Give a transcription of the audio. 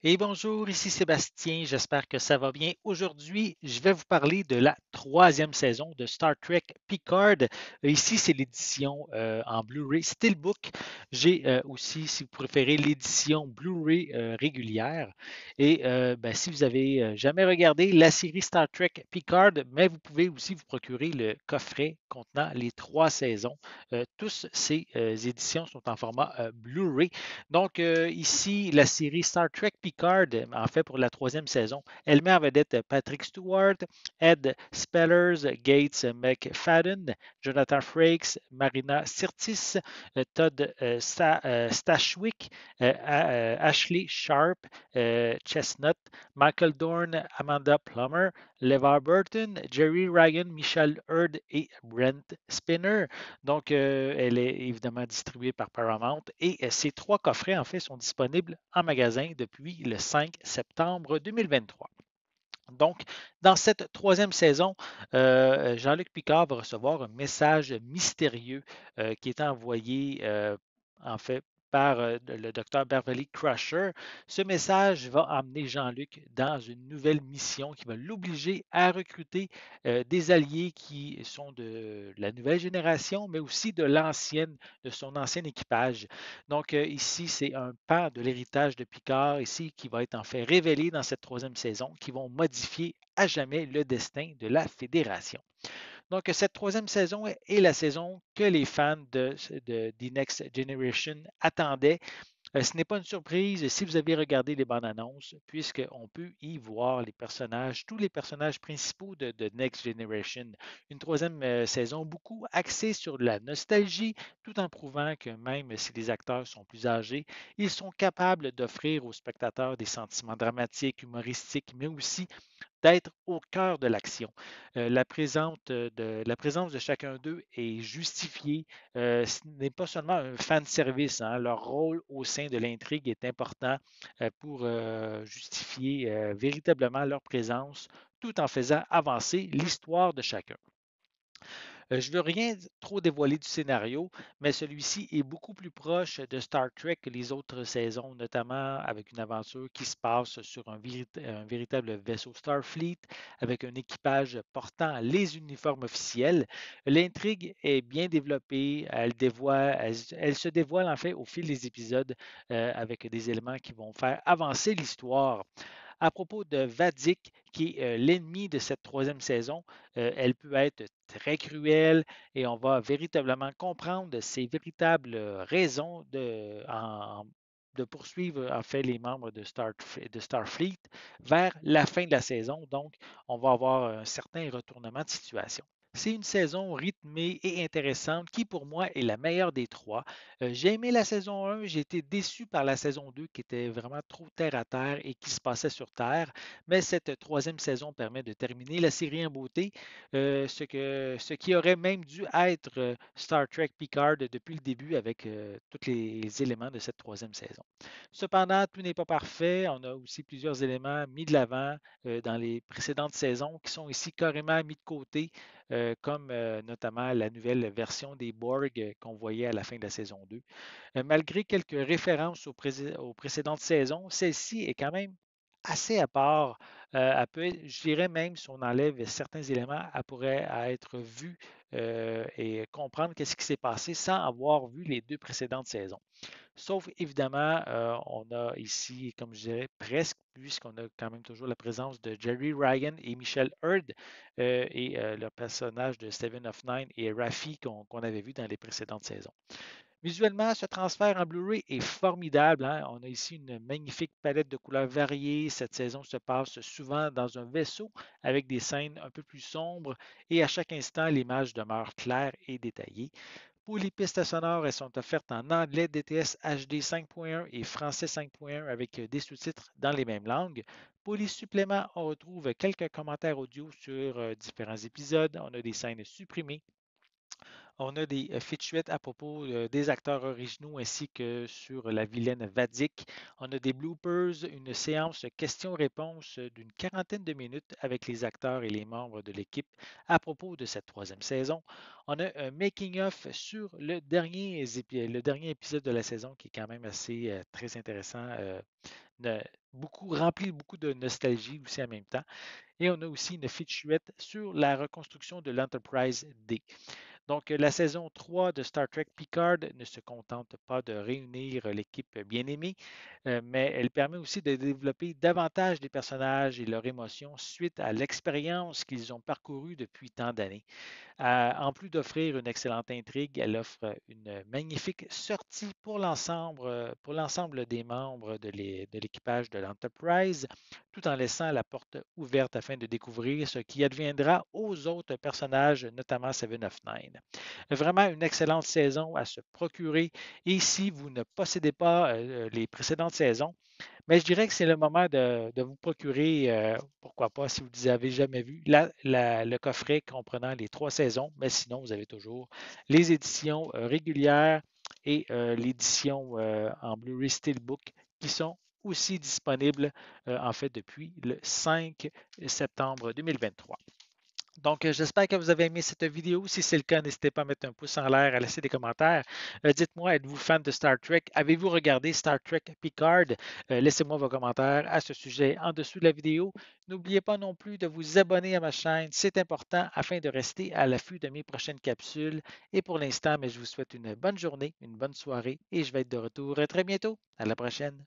Et bonjour, ici Sébastien, j'espère que ça va bien. Aujourd'hui, je vais vous parler de la troisième saison de Star Trek Picard. Ici, c'est l'édition en Blu-ray Steelbook. J'ai aussi, si vous préférez, l'édition Blu-ray régulière. Et si vous avez jamais regardé la série Star Trek Picard, mais vous pouvez aussi vous procurer le coffret contenant les trois saisons. Tous ces éditions sont en format Blu-ray. Donc, ici, la série Star Trek Picard, en fait, pour la troisième saison, elle met en vedette Patrick Stewart, Ed Spellers, Gates McFadden, Jonathan Frakes, Marina Sirtis, Todd Stashwick, Ashley Sharp, Chestnut, Michael Dorn, Amanda Plummer, LeVar Burton, Jerry Ryan, Michelle Hurd et Brent Spinner. Donc, elle est évidemment distribuée par Paramount et ces trois coffrets, en fait, sont disponibles en magasin depuis le 5 septembre 2023. Donc, dans cette troisième saison, Jean-Luc Picard va recevoir un message mystérieux qui est envoyé, en fait, par le docteur Beverly Crusher. Ce message va emmener Jean-Luc dans une nouvelle mission qui va l'obliger à recruter des alliés qui sont de la nouvelle génération, mais aussi de l'ancienne, de son ancien équipage. Donc, ici, c'est un pan de l'héritage de Picard, ici, qui va être en fait révélé dans cette troisième saison, qui vont modifier à jamais le destin de la Fédération. Donc, cette troisième saison est la saison que les fans de The Next Generation attendaient. Ce n'est pas une surprise si vous avez regardé les bandes annonces, puisqu'on peut y voir les personnages, tous les personnages principaux de Next Generation. Une troisième saison beaucoup axée sur la nostalgie, tout en prouvant que même si les acteurs sont plus âgés, ils sont capables d'offrir aux spectateurs des sentiments dramatiques, humoristiques, mais aussi d'être au cœur de l'action. La présence de chacun d'eux est justifiée. Ce n'est pas seulement un fan service, hein. Leur rôle au sein de l'intrigue est important pour justifier véritablement leur présence tout en faisant avancer l'histoire de chacun. Je ne veux rien trop dévoiler du scénario, mais celui-ci est beaucoup plus proche de Star Trek que les autres saisons, notamment avec une aventure qui se passe sur un véritable vaisseau Starfleet avec un équipage portant les uniformes officiels. L'intrigue est bien développée, elle se dévoile en fait au fil des épisodes avec des éléments qui vont faire avancer l'histoire. À propos de Vadik, qui est l'ennemi de cette troisième saison, elle peut être très cruelle et on va véritablement comprendre ses véritables raisons de poursuivre en fait les membres de Starfleet vers la fin de la saison. Donc, on va avoir un certain retournement de situation. C'est une saison rythmée et intéressante qui, pour moi, est la meilleure des trois. J'ai aimé la saison 1, j'ai été déçu par la saison 2 qui était vraiment trop terre à terre et qui se passait sur Terre. Mais cette troisième saison permet de terminer la série en beauté, ce qui aurait même dû être Star Trek Picard depuis le début avec tous les éléments de cette troisième saison. Cependant, tout n'est pas parfait. On a aussi plusieurs éléments mis de l'avant dans les précédentes saisons qui sont ici carrément mis de côté, comme notamment la nouvelle version des Borg qu'on voyait à la fin de la saison 2. Malgré quelques références aux précédentes saisons, celle-ci est quand même assez à part. Je dirais même, si on enlève certains éléments, elle pourrait être vue et comprendre qu'est-ce qui s'est passé sans avoir vu les deux précédentes saisons. Sauf évidemment, on a ici, comme je dirais, presque, puisqu'on a quand même toujours la présence de Jerry Ryan et Michelle Hurd et le personnage de Seven of Nine et Raffi qu'on avait vu dans les précédentes saisons. Visuellement, ce transfert en Blu-ray est formidable, hein. On a ici une magnifique palette de couleurs variées. Cette saison se passe souvent dans un vaisseau avec des scènes un peu plus sombres et à chaque instant, l'image demeure claire et détaillée. Pour les pistes sonores, elles sont offertes en anglais DTS HD 5.1 et français 5.1 avec des sous-titres dans les mêmes langues. Pour les suppléments, on retrouve quelques commentaires audio sur différents épisodes. On a des scènes supprimées. On a des featurettes à propos des acteurs originaux ainsi que sur la vilaine Vadik. On a des bloopers, une séance questions-réponses d'une quarantaine de minutes avec les acteurs et les membres de l'équipe à propos de cette troisième saison. On a un making-of sur le dernier épisode de la saison qui est quand même assez très intéressant. rempli beaucoup de nostalgie aussi en même temps. Et on a aussi une featurette sur la reconstruction de l'Enterprise D. Donc, la saison 3 de Star Trek Picard ne se contente pas de réunir l'équipe bien-aimée, mais elle permet aussi de développer davantage les personnages et leurs émotions suite à l'expérience qu'ils ont parcourue depuis tant d'années. En plus d'offrir une excellente intrigue, elle offre une magnifique sortie pour l'ensemble des membres de l'équipage de l'Enterprise, tout en laissant la porte ouverte afin de découvrir ce qui adviendra aux autres personnages, notamment Seven of Nine. Vraiment une excellente saison à se procurer. Et si vous ne possédez pas les précédentes saisons, mais je dirais que c'est le moment de vous procurer, pourquoi pas, si vous ne les avez jamais vus, le coffret comprenant les 3 saisons, mais sinon, vous avez toujours les éditions régulières et l'édition en Blu-ray Steelbook qui sont aussi disponibles, en fait, depuis le 5 septembre 2023. Donc, j'espère que vous avez aimé cette vidéo. Si c'est le cas, n'hésitez pas à mettre un pouce en l'air, à laisser des commentaires. Dites-moi, êtes-vous fan de Star Trek? Avez-vous regardé Star Trek Picard? Laissez-moi vos commentaires à ce sujet en dessous de la vidéo. N'oubliez pas non plus de vous abonner à ma chaîne. C'est important afin de rester à l'affût de mes prochaines capsules. Et pour l'instant, mais je vous souhaite une bonne journée, une bonne soirée et je vais être de retour très bientôt. À la prochaine.